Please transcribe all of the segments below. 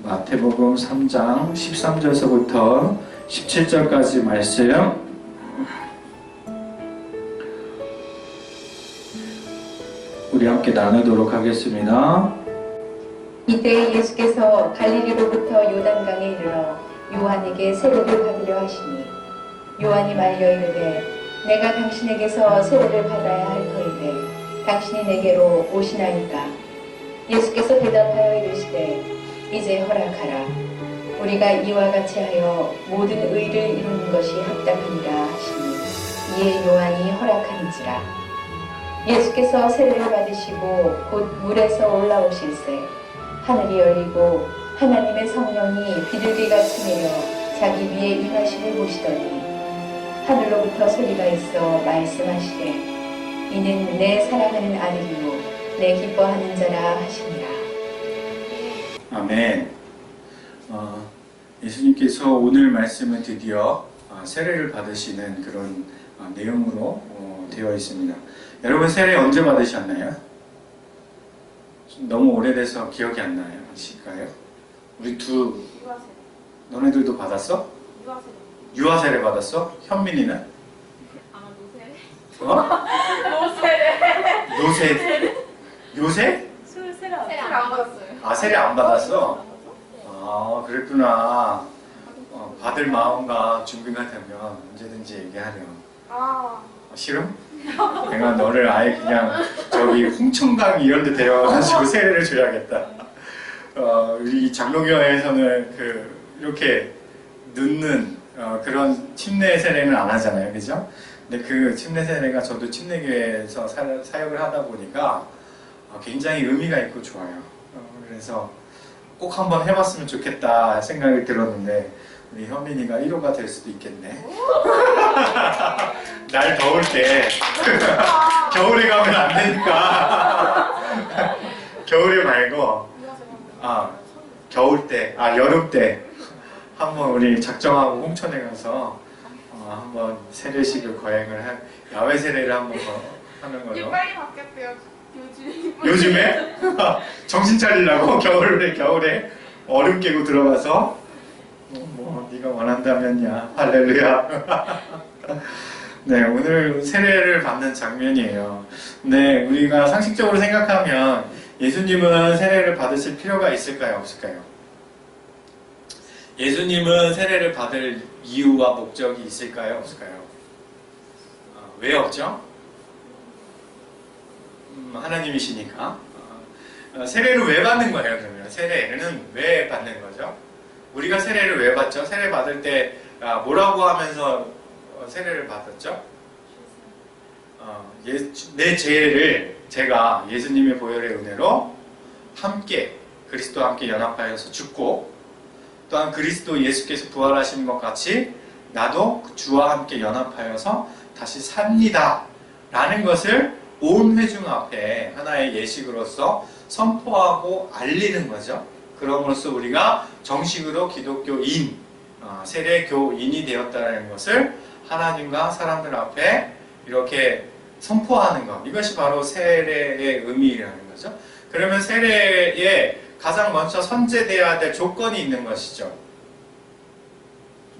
마태복음 3장 13절서부터 17절까지 말씀 우리 함께 나누도록 하겠습니다. 이때 예수께서 갈릴리로부터 요단강에 이르러 요한에게 세례를 받으려 하시니 요한이 말려 이르되 내가 당신에게서 세례를 받아야 할 터인데 당신이 내게로 오시나이까. 예수께서 대답하여 이르시되 이제 허락하라. 우리가 이와 같이 하여 모든 의를 이루는 것이 합당하니라 하시니 이에 요한이 허락하는지라. 예수께서 세례를 받으시고 곧 물에서 올라오실새 하늘이 열리고 하나님의 성령이 비둘기같이 내려 자기 위에 임하심을 보시더니 하늘로부터 소리가 있어 말씀하시되 이는 내 사랑하는 아들이요 내 기뻐하는 자라 하시니라. 아멘. 예수님께서 오늘 말씀은 드디어 세례를 받으시는 그런 내용으로 되어 있습니다. 여러분 세례 언제 받으셨나요? 너무 오래돼서 기억이 안 나요. 아실까요? 우리 유아세례. 너네들도 받았어? 유아세례. 유아세례 받았어? 현민이는? 아마 노세례. 어? 노세례. 요새? 세례 안 받았어요. 아, 세례 안 받았어? 아, 그랬구나. 받을 마음과 준비가 되면 언제든지 얘기하렴. 싫어? 내가 너를 아예 그냥 저기 홍천강 이런 데 데려가가지고 세례를 줘야겠다. 우리 장로교회에서는 이렇게 늦는 그런 침례 세례는 안 하잖아요. 그죠? 근데 그 침례 세례가 저도 침례교회에서 사역을 하다 보니까 굉장히 의미가 있고 좋아요. 그래서 꼭 한번 해봤으면 좋겠다 생각이 들었는데 우리 현민이가 1호가 될 수도 있겠네. 날 더울 때 겨울에 가면 안 되니까 겨울에 말고 겨울 때, 여름 때 한번 우리 작정하고 홍천에 가서 한번 세례식을 거행을 야외 세례를 한번 하는 걸로. 빨리 바뀌었대요. 요즘에? 정신 차리려고 겨울에 얼음 깨고 들어가서 네가 원한다면야 할렐루야. 네, 오늘 세례를 받는 장면이에요. 네, 우리가 상식적으로 생각하면 예수님은 세례를 받으실 필요가 있을까요? 없을까요? 예수님은 세례를 받을 이유와 목적이 있을까요? 없을까요? 왜 없죠? 하나님이시니까. 세례를 왜 받는 거예요? 그러면 세례는 왜 받는 거죠? 우리가 세례를 왜 받죠? 세례 받을 때 뭐라고 하면서 세례를 받았죠? 내 죄를 제가 예수님의 보혈의 은혜로 함께 그리스도와 함께 연합하여서 죽고 또한 그리스도 예수께서 부활하신 것 같이 나도 주와 함께 연합하여서 다시 삽니다 라는 것을 온 회중 앞에 하나의 예식으로서 선포하고 알리는 거죠. 그럼으로써 우리가 정식으로 기독교인, 세례교인이 되었다는 것을 하나님과 사람들 앞에 이렇게 선포하는 것. 이것이 바로 세례의 의미라는 거죠. 그러면 세례에 가장 먼저 선제되어야 될 조건이 있는 것이죠.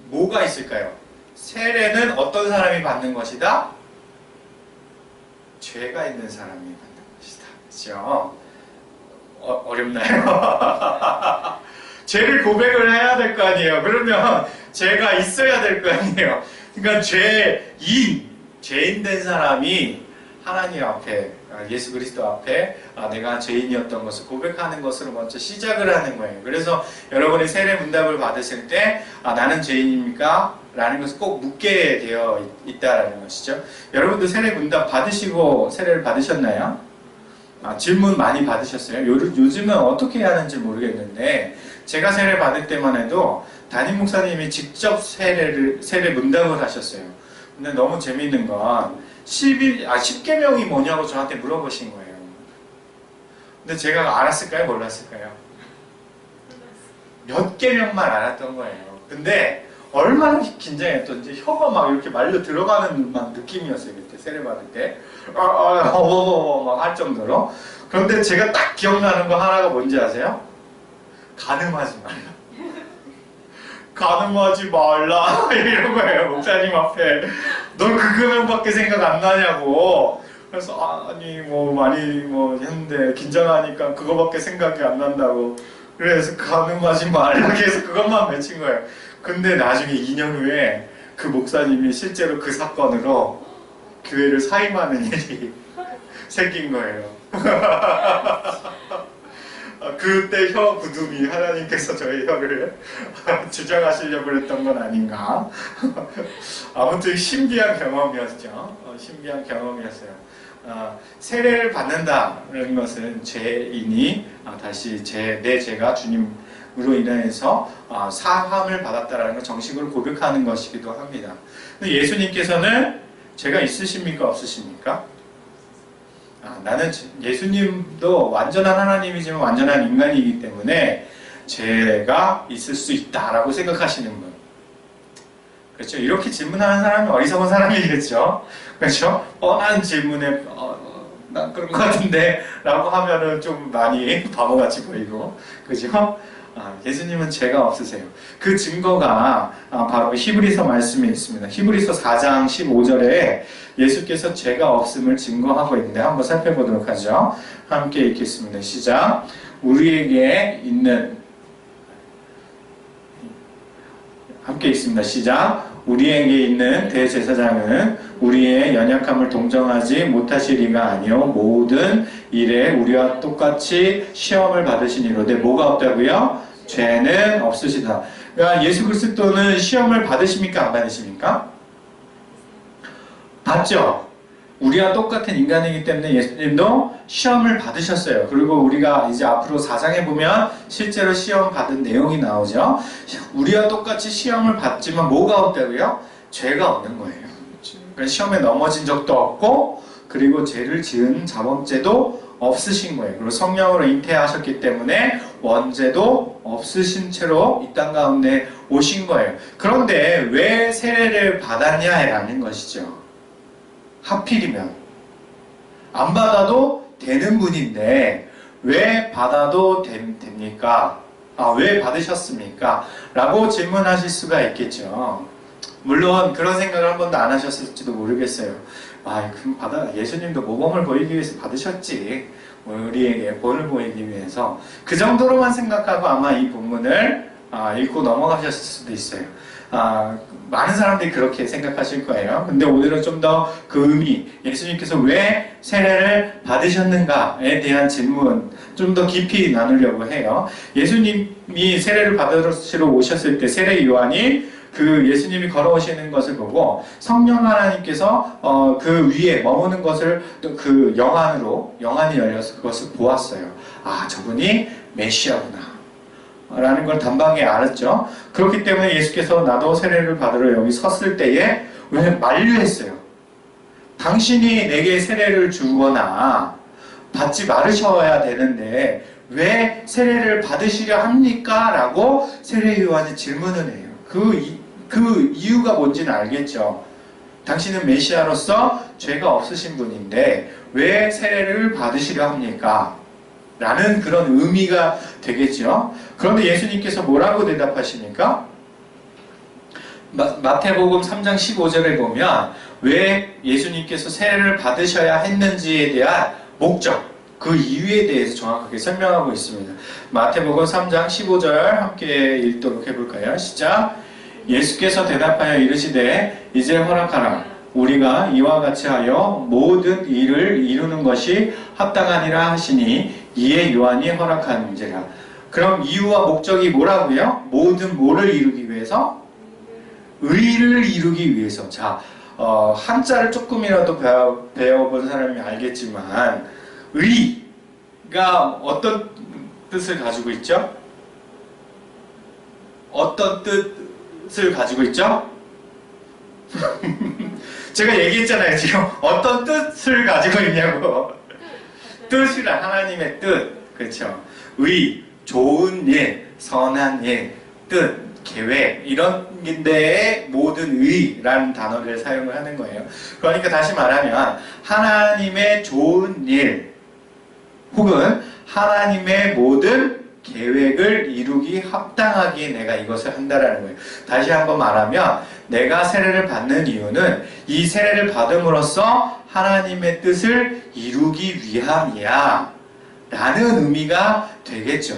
뭐가 있을까요? 세례는 어떤 사람이 받는 것이다? 죄가 있는 사람이 받는 것이다. 그렇죠? 어렵나요? 죄를 고백을 해야 될 거 아니에요. 그러면 죄가 있어야 될 거 아니에요. 그러니까 죄인 된 사람이 하나님 앞에, 예수 그리스도 앞에 내가 죄인이었던 것을 고백하는 것으로 먼저 시작을 하는 거예요. 그래서 여러분이 세례 문답을 받으실 때 나는 죄인입니까? 라는 것을 꼭 묻게 되어 있다는 것이죠. 여러분도 세례 문답 받으시고 세례를 받으셨나요? 질문 많이 받으셨어요? 요즘은 어떻게 하는지 모르겠는데 제가 세례 받을 때만 해도 담임 목사님이 직접 세례 문답을 하셨어요. 근데 너무 재미있는 건 10계명이 뭐냐고 저한테 물어보신 거예요. 근데 제가 알았을까요? 몰랐을까요? 몇 계명만 알았던 거예요. 근데 얼마나 긴장했던지 혀가 막 이렇게 말려 들어가는 느낌이었어요. 그때 세례 받을 때 막 할 정도로. 그런데 제가 딱 기억나는 거 하나가 뭔지 아세요? 가늠하지 말라. 가늠하지 말라. 이런 거예요. 목사님 앞에. 넌 그 금연밖에 생각 안 나냐고. 그래서 아니 뭐 많이 뭐 했는데 긴장하니까 그거밖에 생각이 안 난다고. 그래서 가늠하지 말라. 계속 그것만 외친 거예요. 근데 나중에 2년 후에 그 목사님이 실제로 그 사건으로 교회를 사임하는 일이 생긴 거예요. 그때 혀 굳음이 하나님께서 저희 혀를 주장하시려고 했던 건 아닌가. 아무튼 신기한 경험이었죠. 신기한 경험이었어요. 세례를 받는다는 것은 죄인이 다시 내 죄가 주님으로 인해서 사함을 받았다는 걸 정식으로 고백하는 것이기도 합니다. 근데 예수님께서는 죄가 있으십니까 없으십니까? 나는 예수님도 완전한 하나님이지만 완전한 인간이기 때문에 죄가 있을 수 있다라고 생각하시는 분. 그렇죠? 이렇게 질문하는 사람이 어리석은 사람이겠죠? 그렇죠? 뻔한 질문에 난 그런 것 같은데 라고 하면은 좀 많이 바보같이 보이고, 그죠? 예수님은 죄가 없으세요. 그 증거가 바로 히브리서 말씀에 있습니다. 히브리서 4장 15절에 예수께서 죄가 없음을 증거하고 있는데 한번 살펴보도록 하죠. 함께 읽겠습니다. 시작. 우리에게 있는, 함께 읽습니다. 시작. 우리에게 있는 대제사장은 우리의 연약함을 동정하지 못하실 이가 아니요 모든 일에 우리와 똑같이 시험을 받으시니로되 뭐가 없다고요? 죄는 없으시다. 그러니까 예수 그리스도는 시험을 받으십니까 안 받으십니까? 받죠. 우리와 똑같은 인간이기 때문에 예수님도 시험을 받으셨어요. 그리고 우리가 이제 앞으로 4장에 보면 실제로 시험 받은 내용이 나오죠. 우리와 똑같이 시험을 받지만 뭐가 없다고요? 죄가 없는 거예요. 그러니까 시험에 넘어진 적도 없고, 그리고 죄를 지은 자범죄도 없으신 거예요. 그리고 성령으로 잉태하셨기 때문에 원죄도 없으신 채로 이 땅 가운데 오신 거예요. 그런데 왜 세례를 받았냐라는 것이죠. 하필이면 안 받아도 되는 분인데 왜 받아도 됩니까? 왜 받으셨습니까? 라고 질문하실 수가 있겠죠. 물론 그런 생각을 한 번도 안 하셨을지도 모르겠어요. 그럼 예수님도 모범을 보이기 위해서 받으셨지. 우리에게 본을 보이기 위해서. 그 정도로만 생각하고 아마 이 본문을 읽고 넘어가셨을 수도 있어요. 많은 사람들이 그렇게 생각하실 거예요. 근데 오늘은 좀 더 그 의미, 예수님께서 왜 세례를 받으셨는가에 대한 질문 좀 더 깊이 나누려고 해요. 예수님이 세례를 받으시러 오셨을 때 세례 요한이 그 예수님이 걸어오시는 것을 보고 성령 하나님께서 그 위에 머무는 것을 그 영안이 열려서 그것을 보았어요. 저분이 메시아구나 라는 걸 단방에 알았죠. 그렇기 때문에 예수께서 나도 세례를 받으러 여기 섰을 때에 왜 만류했어요. 당신이 내게 세례를 주거나 받지 말으셔야 되는데 왜 세례를 받으시려 합니까? 라고 세례 요한이 질문을 해요. 그 이유가 뭔지는 알겠죠. 당신은 메시아로서 죄가 없으신 분인데 왜 세례를 받으시려 합니까? 라는 그런 의미가 되겠죠. 그런데 예수님께서 뭐라고 대답하십니까? 마태복음 3장 15절에 보면 왜 예수님께서 세례를 받으셔야 했는지에 대한 목적, 그 이유에 대해서 정확하게 설명하고 있습니다. 마태복음 3장 15절 함께 읽도록 해볼까요? 시작. 예수께서 대답하여 이르시되 이제 허락하라. 우리가 이와 같이 하여 모든 일을 이루는 것이 합당하니라 하시니 이에 요한이 허락하는지라. 그럼 이유와 목적이 뭐라고요? 모든 뭐를 이루기 위해서? 의를 이루기 위해서. 자, 한자를 조금이라도 배워본 사람이 알겠지만 의가 어떤 뜻을 가지고 있죠? 어떤 뜻을 가지고 있죠? 제가 얘기했잖아요. 지금 어떤 뜻을 가지고 있냐고. 뜻이란 하나님의 뜻. 그렇죠. 의, 좋은 일, 선한 일, 뜻, 계획 이런 데에 모든 의라는 단어를 사용을 하는 거예요. 그러니까 다시 말하면 하나님의 좋은 일 혹은 하나님의 모든 계획을 이루기 합당하기에 내가 이것을 한다라는 거예요. 다시 한번 말하면 내가 세례를 받는 이유는 이 세례를 받음으로써 하나님의 뜻을 이루기 위함이야 라는 의미가 되겠죠.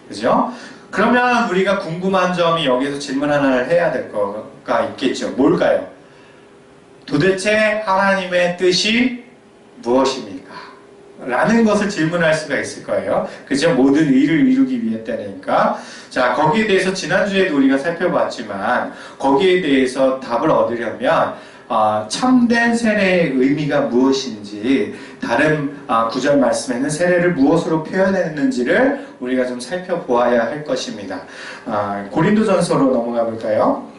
그죠? 그러면 우리가 궁금한 점이 여기서 질문 하나를 해야 될 거가 있겠죠. 뭘까요? 도대체 하나님의 뜻이 무엇입니까? 라는 것을 질문할 수가 있을 거예요. 그죠? 모든 의를 이루기 위했다니까. 자, 거기에 대해서 지난주에도 우리가 살펴봤지만 거기에 대해서 답을 얻으려면 참된 세례의 의미가 무엇인지 다른 구절 말씀에는 세례를 무엇으로 표현했는지를 우리가 좀 살펴보아야 할 것입니다. 고린도전서로 넘어가 볼까요?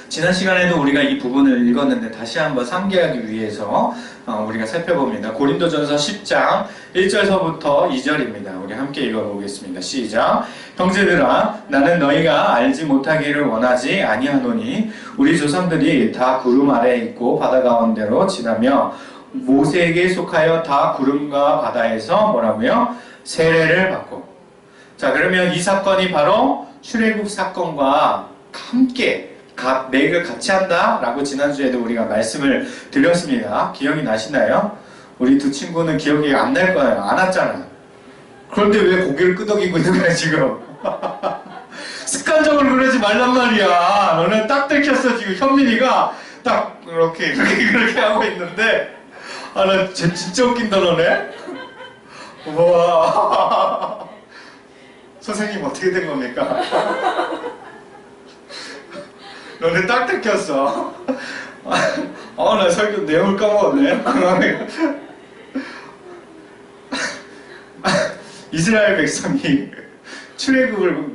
지난 시간에도 우리가 이 부분을 읽었는데 다시 한번 상기하기 위해서 우리가 살펴봅니다. 고린도전서 10장 1절서부터 2절입니다. 우리 함께 읽어보겠습니다. 시작. 형제들아, 나는 너희가 알지 못하기를 원하지 아니하노니 우리 조상들이 다 구름 아래에 있고 바다 가운데로 지나며 모세에게 속하여 다 구름과 바다에서 뭐라고요? 세례를 받고. 자, 그러면 이 사건이 바로 출애굽 사건과 함께 매일 같이 한다 라고 지난주에도 우리가 말씀을 드렸습니다. 기억이 나시나요? 우리 두 친구는 기억이 안 날 거예요. 안 왔잖아. 그런데 왜 고개를 끄덕이고 있는 거야 지금? 습관적으로 그러지 말란 말이야. 너는 딱 들켰어. 지금 현민이가 딱 그렇게 하고 있는데 나 진짜 웃긴다 너네. 우와. 선생님 어떻게 된 겁니까? 너네 딱 들켰어. 나 설교 내용을 까먹었네. 이스라엘 백성이 출애굽을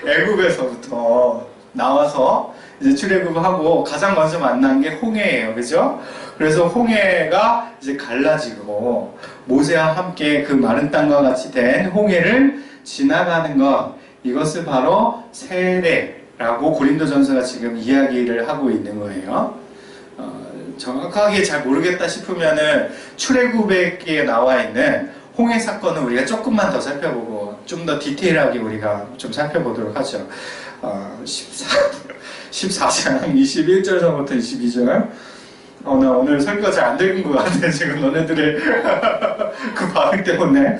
애굽에서부터 나와서 이제 출애굽을 하고 가장 먼저 만난 게 홍해예요, 그죠? 그래서 홍해가 이제 갈라지고 모세와 함께 그 마른 땅과 같이 된 홍해를 지나가는 것, 이것을 바로 세례라고 고린도전서가 지금 이야기를 하고 있는 거예요. 정확하게 잘 모르겠다 싶으면은 출애굽에 나와 있는 홍해 사건은 우리가 조금만 더 살펴보고 좀 더 디테일하게 우리가 좀 살펴보도록 하죠. 14장 21절서부터 22절. 나 오늘 설교가 잘 안 읽은 것 같아. 지금 너네들의 그 반응 때문에.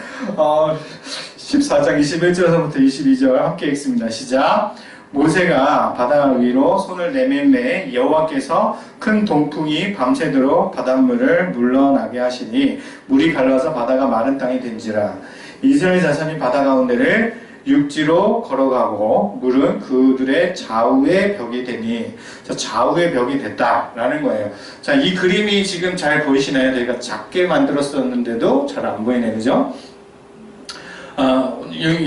14장 21절서부터 22절 함께 읽습니다. 시작. 모세가 바다 위로 손을 내밀매 여호와께서 큰 동풍이 밤새도록 바닷물을 물러나게 하시니 물이 갈라서 바다가 마른 땅이 된지라. 이스라엘 자손이 바다 가운데를 육지로 걸어가고 물은 그들의 좌우의 벽이 되니. 자, 좌우의 벽이 됐다라는 거예요. 자, 이 그림이 지금 잘 보이시나요? 저희가 작게 만들었었는데도 잘 안 보이네, 그죠?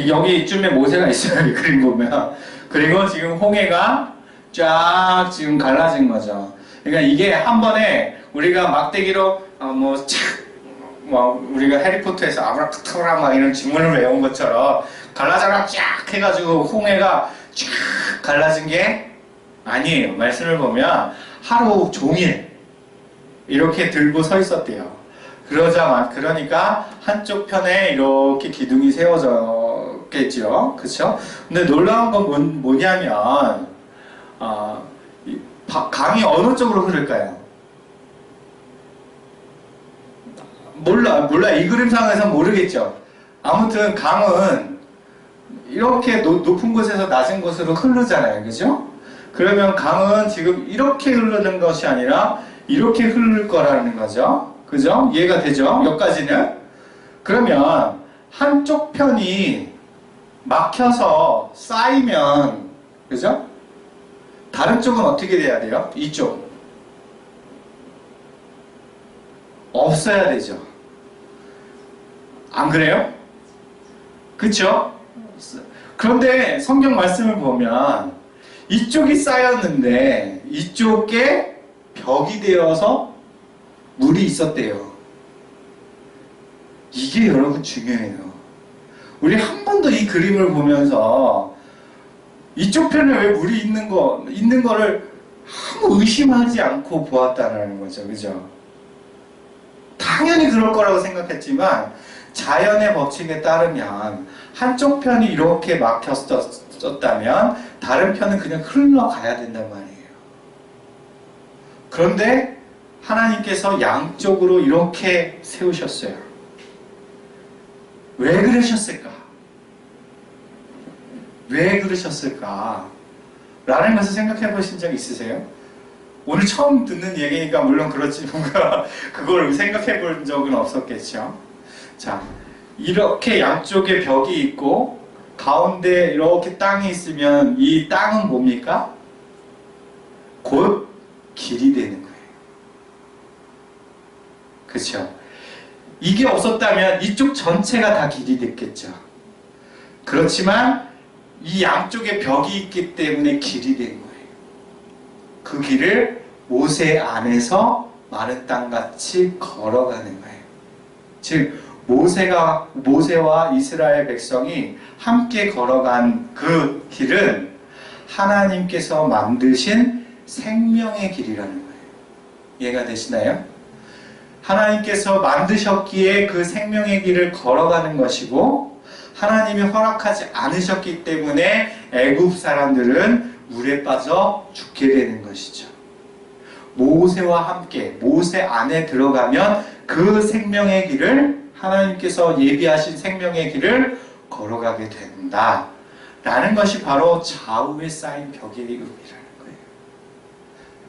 여기 이쯤에 모세가 있어요. 이 그림 보면. 그리고 지금 홍해가 쫙 지금 갈라진 거죠. 그러니까 이게 한 번에 우리가 막대기로 우리가 해리포터에서 아브라카타브라 막 이런 지문을 외운 것처럼 갈라져라 쫙 해가지고 홍해가 쫙 갈라진 게 아니에요. 말씀을 보면 하루 종일 이렇게 들고 서 있었대요. 그러니까 한쪽 편에 이렇게 기둥이 세워졌겠죠. 그쵸? 근데 놀라운 건 뭐냐면, 강이 어느 쪽으로 흐를까요? 몰라. 이 그림상에서 모르겠죠. 아무튼 강은 이렇게 높은 곳에서 낮은 곳으로 흐르잖아요. 그죠? 그러면 강은 지금 이렇게 흐르는 것이 아니라 이렇게 흐를 거라는 거죠. 그죠? 이해가 되죠? 여기까지는? 그러면 한쪽 편이 막혀서 쌓이면, 그죠? 다른 쪽은 어떻게 돼야 돼요? 이쪽. 없어야 되죠. 안 그래요? 그쵸? 그런데 성경 말씀을 보면 이쪽이 쌓였는데 이쪽에 벽이 되어서 물이 있었대요. 이게 여러분 중요해요. 우리 한 번도 이 그림을 보면서 이쪽 편에 왜 물이 있는 거를 아무 의심하지 않고 보았다는 거죠. 그죠? 당연히 그럴 거라고 생각했지만 자연의 법칙에 따르면 한쪽 편이 이렇게 막혔었다면 다른 편은 그냥 흘러가야 된단 말이에요. 그런데 하나님께서 양쪽으로 이렇게 세우셨어요. 왜 그러셨을까? 왜 그러셨을까? 라는 것을 생각해 보신 적 있으세요? 오늘 처음 듣는 얘기니까 물론 그렇지 뭔가 그걸 생각해 본 적은 없었겠죠. 자, 이렇게 양쪽에 벽이 있고 가운데 이렇게 땅이 있으면 이 땅은 뭡니까? 곧 길이 되는 거예요. 그렇죠? 이게 없었다면 이쪽 전체가 다 길이 됐겠죠. 그렇지만 이 양쪽에 벽이 있기 때문에 길이 된 거예요. 그 길을 모세 안에서 마른 땅같이 걸어가는 거예요. 즉 모세와 이스라엘 백성이 함께 걸어간 그 길은 하나님께서 만드신 생명의 길이라는 거예요. 이해가 되시나요? 하나님께서 만드셨기에 그 생명의 길을 걸어가는 것이고 하나님이 허락하지 않으셨기 때문에 애굽 사람들은 물에 빠져 죽게 되는 것이죠. 모세와 함께 모세 안에 들어가면 그 생명의 길을 하나님께서 예비하신 생명의 길을 걸어가게 된다 라는 것이 바로 좌우에 쌓인 벽의 의미라는 거예요.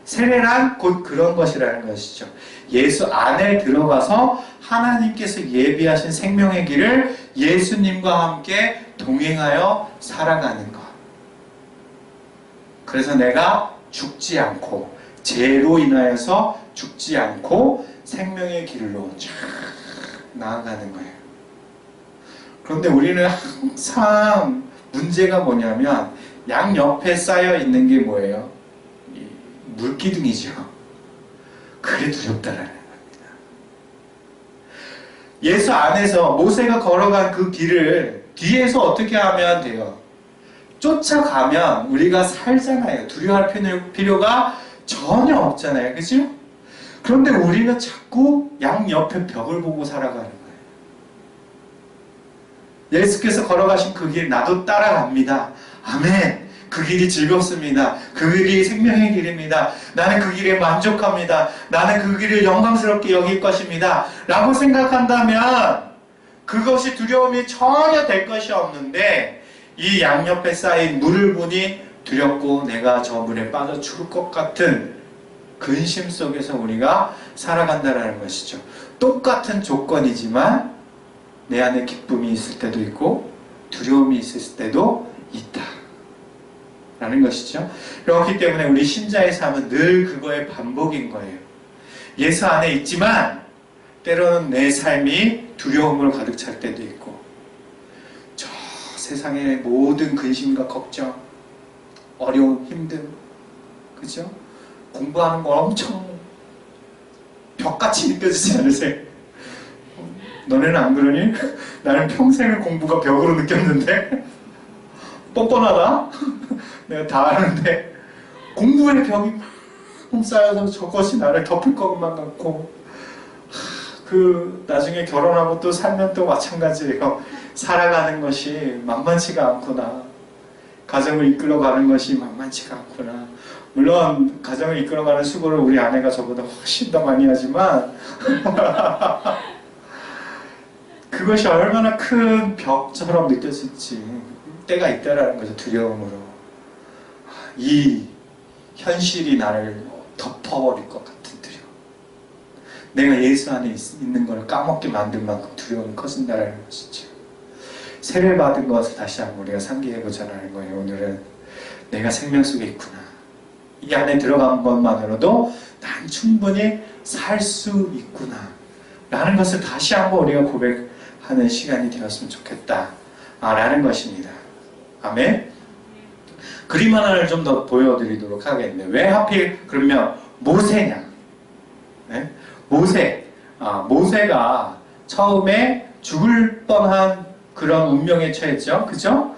세례란 곧 그런 것이라는 것이죠. 예수 안에 들어가서 하나님께서 예비하신 생명의 길을 예수님과 함께 동행하여 살아가는 것. 그래서 내가 죽지 않고 죄로 인하여서 죽지 않고 생명의 길로 쫙 나아가는 거예요. 그런데 우리는 항상 문제가 뭐냐면 양옆에 쌓여 있는 게 뭐예요? 물기둥이죠. 그게 두렵다라는 겁니다. 예수 안에서 모세가 걸어간 그 길을 뒤에서 어떻게 하면 돼요? 쫓아가면 우리가 살잖아요. 두려워할 필요가 전혀 없잖아요. 그죠? 그런데 우리는 자꾸 양옆에 벽을 보고 살아가는 거예요. 예수께서 걸어가신 그 길 나도 따라갑니다. 아멘. 그 길이 즐겁습니다. 그 길이 생명의 길입니다. 나는 그 길에 만족합니다. 나는 그 길을 영광스럽게 여길 것입니다. 라고 생각한다면 그것이 두려움이 전혀 될 것이 없는데 이 양옆에 쌓인 물을 보니 두렵고 내가 저 물에 빠져 죽을 것 같은 근심 속에서 우리가 살아간다는 것이죠. 똑같은 조건이지만 내 안에 기쁨이 있을 때도 있고 두려움이 있을 때도 있다 라는 것이죠. 그렇기 때문에 우리 신자의 삶은 늘 그거의 반복인 거예요. 예수 안에 있지만 때로는 내 삶이 두려움으로 가득 찰 때도 있고 저 세상의 모든 근심과 걱정, 어려움, 힘듦, 그죠? 공부하는 거 엄청 벽같이 느껴지지 않으세요? 너네는 안 그러니? 나는 평생을 공부가 벽으로 느꼈는데 뻔뻔하다? 내가 다 아는데 공부의 벽이 막 쌓여서 저것이 나를 덮을 것만 같고 그 나중에 결혼하고 또 살면 또 마찬가지예요. 살아가는 것이 만만치가 않구나. 가정을 이끌어가는 것이 만만치가 않구나. 물론 가정을 이끌어가는 수고를 우리 아내가 저보다 훨씬 더 많이 하지만 그것이 얼마나 큰 벽처럼 느껴질지 때가 있다라는 거죠. 두려움으로. 이 현실이 나를 덮어버릴 것 같은 두려움. 내가 예수 안에 있는 걸 까먹게 만들 만큼 두려움이 커진다는 것이죠. 세례 받은 것을 다시 한번 우리가 상기해보자는 거예요. 오늘은 내가 생명 속에 있구나. 이 안에 들어간 것만으로도 난 충분히 살 수 있구나 라는 것을 다시 한번 우리가 고백하는 시간이 되었으면 좋겠다 라는 것입니다. 아멘. 그림 하나를 좀 더 보여드리도록 하겠네요. 왜 하필 그러면 모세냐? 네? 모세가 처음에 죽을 뻔한 그런 운명에 처했죠. 그죠?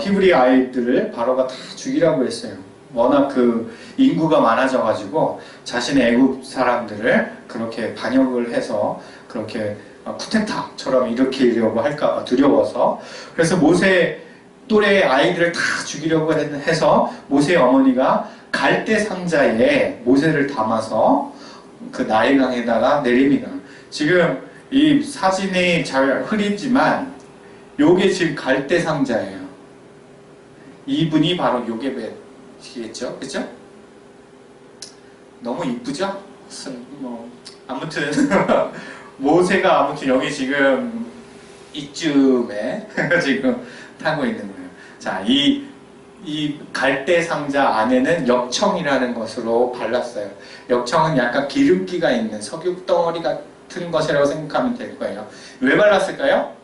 히브리 아이들을 바로가 다 죽이라고 했어요. 워낙 그 인구가 많아져가지고 자신의 애굽 사람들을 그렇게 반역을 해서 그렇게 쿠데타처럼 일으키려고 할까봐 두려워서. 그래서 모세 또래 아이들을 다 죽이려고 해서 모세의 어머니가 갈대 상자에 모세를 담아서 그 나일강에다가 내립니다. 지금 이 사진이 잘 흐리지만 요게 지금 갈대 상자예요. 이분이 바로 요게벳이겠죠, 그죠? 너무 이쁘죠? 아무튼 모세가 아무튼 여기 지금 이쯤에 지금 타고 있는 거예요. 자, 이 갈대 상자 안에는 역청이라는 것으로 발랐어요. 역청은 약간 기름기가 있는 석유 덩어리 같은 것이라고 생각하면 될 거예요. 왜 발랐을까요?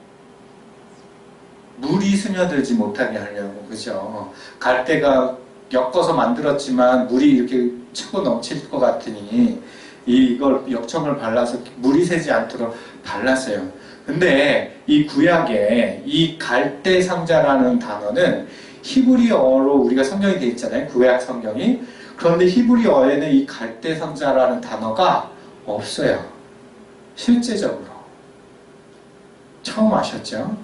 물이 스며들지 못하게 하려고, 그죠? 갈대가 엮어서 만들었지만 물이 이렇게 차고 넘칠 것 같으니 이걸 역청을 발라서 물이 새지 않도록 발랐어요. 근데 이 구약에 이 갈대 상자라는 단어는 히브리어로 우리가 성경이 되어 있잖아요. 구약 성경이. 그런데 히브리어에는 이 갈대 상자라는 단어가 없어요. 실제적으로. 처음 아셨죠?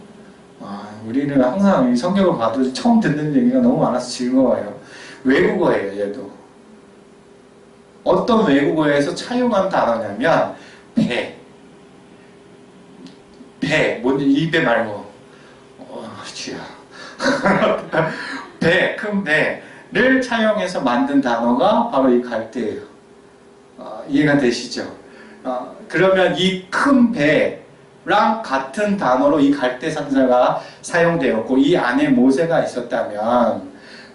우리는 항상 이 성경을 봐도 처음 듣는 얘기가 너무 많아서 즐거워요. 외국어예요, 얘도. 어떤 외국어에서 차용한 단어냐면 뭔지 입에 말고 쥐야. 큰 배를 차용해서 만든 단어가 바로 이 갈대예요. 이해가 되시죠? 그러면 이 큰 배랑 같은 단어로 이 갈대 상자가 사용되었고 이 안에 모세가 있었다면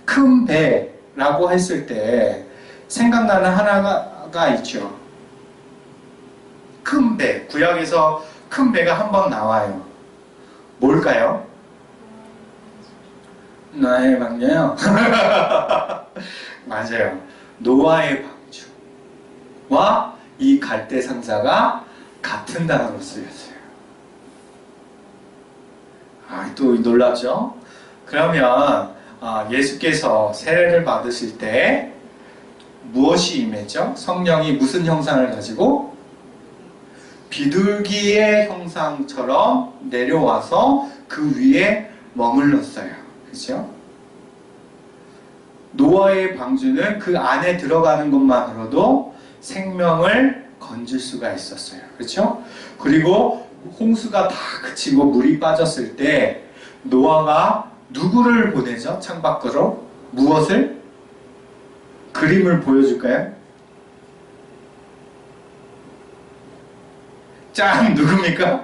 큰 배라고 했을 때 생각나는 하나가 있죠. 큰 배. 구약에서 큰 배가 한 번 나와요. 뭘까요? 노아의 방주요. 맞아요. 노아의 방주와 이 갈대 상자가 같은 단어로 쓰였어요. 또 놀랍죠? 그러면 예수께서 세례를 받으실 때 무엇이 임했죠? 성령이 무슨 형상을 가지고? 비둘기의 형상처럼 내려와서 그 위에 머물렀어요. 그렇죠? 노아의 방주는 그 안에 들어가는 것만으로도 생명을 건질 수가 있었어요. 그렇죠? 그리고 홍수가 다 그치고 물이 빠졌을 때 노아가 누구를 보내죠? 창밖으로? 무엇을? 그림을 보여줄까요? 짠! 누굽니까?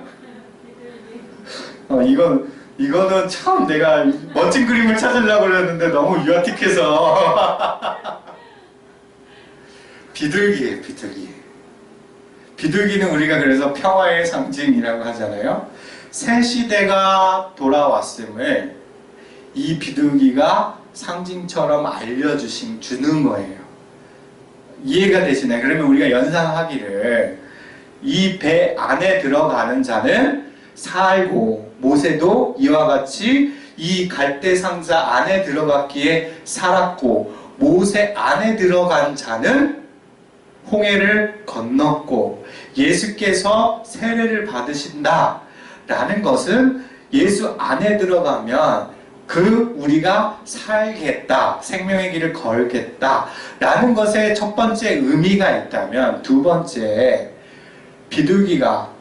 이거는 참 내가 멋진 그림을 찾으려고 그랬는데 너무 유아틱해서 비둘기예요, 비둘기. 비둘기는 우리가 그래서 평화의 상징이라고 하잖아요. 새 시대가 돌아왔음을 이 비둘기가 상징처럼 주는 거예요. 이해가 되시나요? 그러면 우리가 연상하기를 이 배 안에 들어가는 자는 살고 모세도 이와 같이 이 갈대 상자 안에 들어갔기에 살았고 모세 안에 들어간 자는 홍해를 건넜고 예수께서 세례를 받으신다 라는 것은 예수 안에 들어가면 우리가 살겠다, 생명의 길을 걸겠다 라는 것에 첫 번째 의미가 있다면 두 번째 비둘기가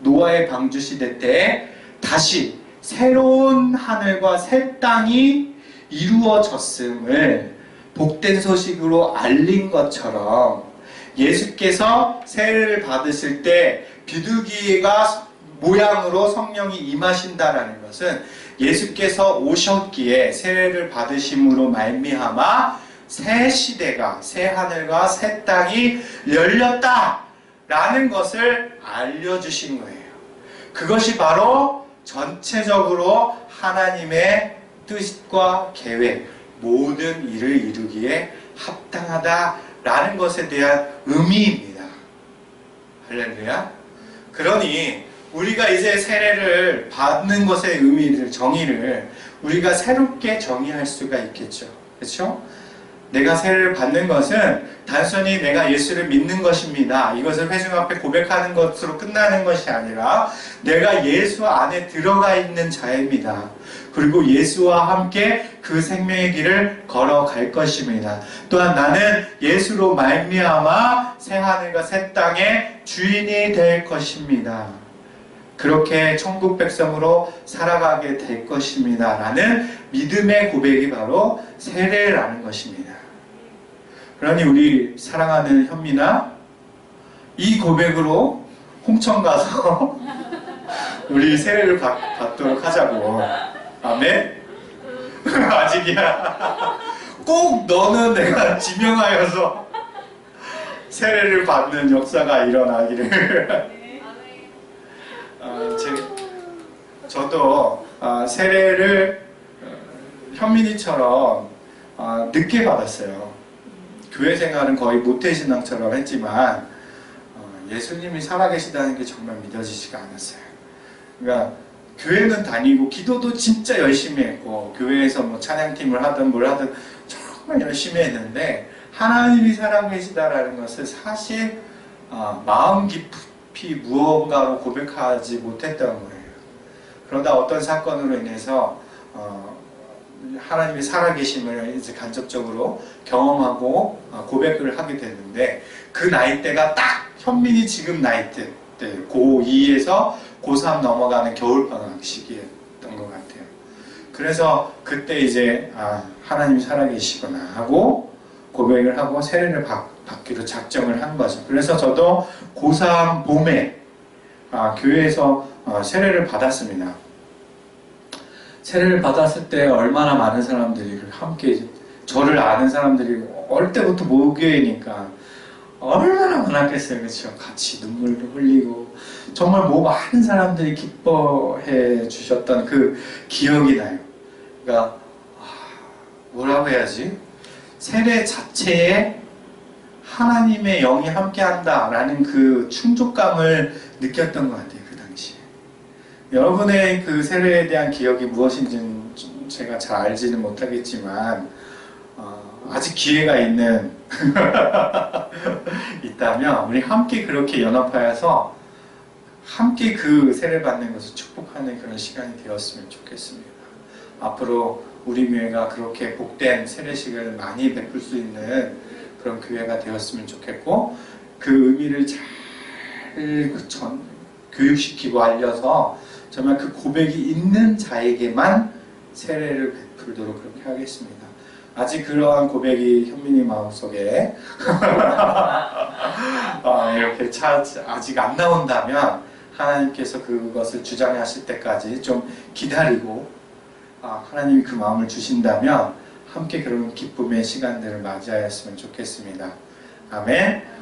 노아의 방주 시대 때 다시 새로운 하늘과 새 땅이 이루어졌음을 복된 소식으로 알린 것처럼 예수께서 세례를 받으실 때 비둘기가 모양으로 성령이 임하신다라는 것은 예수께서 오셨기에 세례를 받으심으로 말미암아 새 시대가 새 하늘과 새 땅이 열렸다라는 것을 알려주신 거예요. 그것이 바로 전체적으로 하나님의 뜻과 계획 모든 일을 이루기에 합당하다라는 것에 대한 의미입니다. 할렐루야. 그러니 우리가 이제 세례를 받는 것의 의미를, 정의를 우리가 새롭게 정의할 수가 있겠죠. 그렇죠? 내가 세례를 받는 것은 단순히 내가 예수를 믿는 것입니다. 이것을 회중 앞에 고백하는 것으로 끝나는 것이 아니라 내가 예수 안에 들어가 있는 자입니다. 그리고 예수와 함께 그 생명의 길을 걸어갈 것입니다. 또한 나는 예수로 말미암아 새 하늘과 새 땅의 주인이 될 것입니다. 그렇게 천국 백성으로 살아가게 될 것입니다. 라는 믿음의 고백이 바로 세례라는 것입니다. 그러니 우리 사랑하는 현민아, 이 고백으로 홍천 가서 우리 세례를 받도록 하자고. 아멘? 아직이야. 꼭 너는 내가 지명하여서 세례를 받는 역사가 일어나기를. 저도 세례를 현민이처럼 늦게 받았어요. 교회 생활은 거의 모태신앙처럼 했지만 예수님이 살아계시다는 게 정말 믿어지지가 않았어요. 그러니까 교회는 다니고 기도도 진짜 열심히 했고 교회에서 뭐 찬양팀을 하든 뭘 하든 정말 열심히 했는데 하나님이 살아계시다라는 것을 사실 마음 깊이 무언가로 고백하지 못했던 거예요. 그러다 어떤 사건으로 인해서 하나님이 살아계심을 이제 간접적으로 경험하고 고백을 하게 됐는데 그 나이대가 딱 현민이 지금 나이대 때 고2에서 고3 넘어가는 겨울방학 시기였던 것 같아요. 그래서 그때 이제 하나님이 살아계시구나 하고 고백을 하고 세례를 받기로 작정을 한 거죠. 그래서 저도 고3 봄에 교회에서 세례를 받았습니다. 세례를 받았을 때 얼마나 많은 사람들이 함께 저를 아는 사람들이 어릴 때부터 모교회니까 얼마나 많았겠어요. 그렇죠? 같이 눈물도 흘리고 정말 많은 사람들이 기뻐해 주셨던 그 기억이 나요. 그러니까 뭐라고 해야지? 세례 자체에 하나님의 영이 함께한다라는 그 충족감을 느꼈던 것 같아요. 그 당시에. 여러분의 그 세례에 대한 기억이 무엇인지는 제가 잘 알지는 못하겠지만 아직 기회가 있다면 우리 함께 그렇게 연합하여서 함께 그 세례 받는 것을 축복하는 그런 시간이 되었으면 좋겠습니다. 앞으로 우리 교회가 그렇게 복된 세례식을 많이 베풀 수 있는 그런 교회가 되었으면 좋겠고 그 의미를 잘 교육시키고 알려서 정말 그 고백이 있는 자에게만 세례를 베풀도록 그렇게 하겠습니다. 아직 그러한 고백이 현민이 마음속에 이렇게 아직 안 나온다면 하나님께서 그것을 주장하실 때까지 좀 기다리고 하나님이 그 마음을 주신다면 함께 그런 기쁨의 시간들을 맞이하였으면 좋겠습니다. 아멘.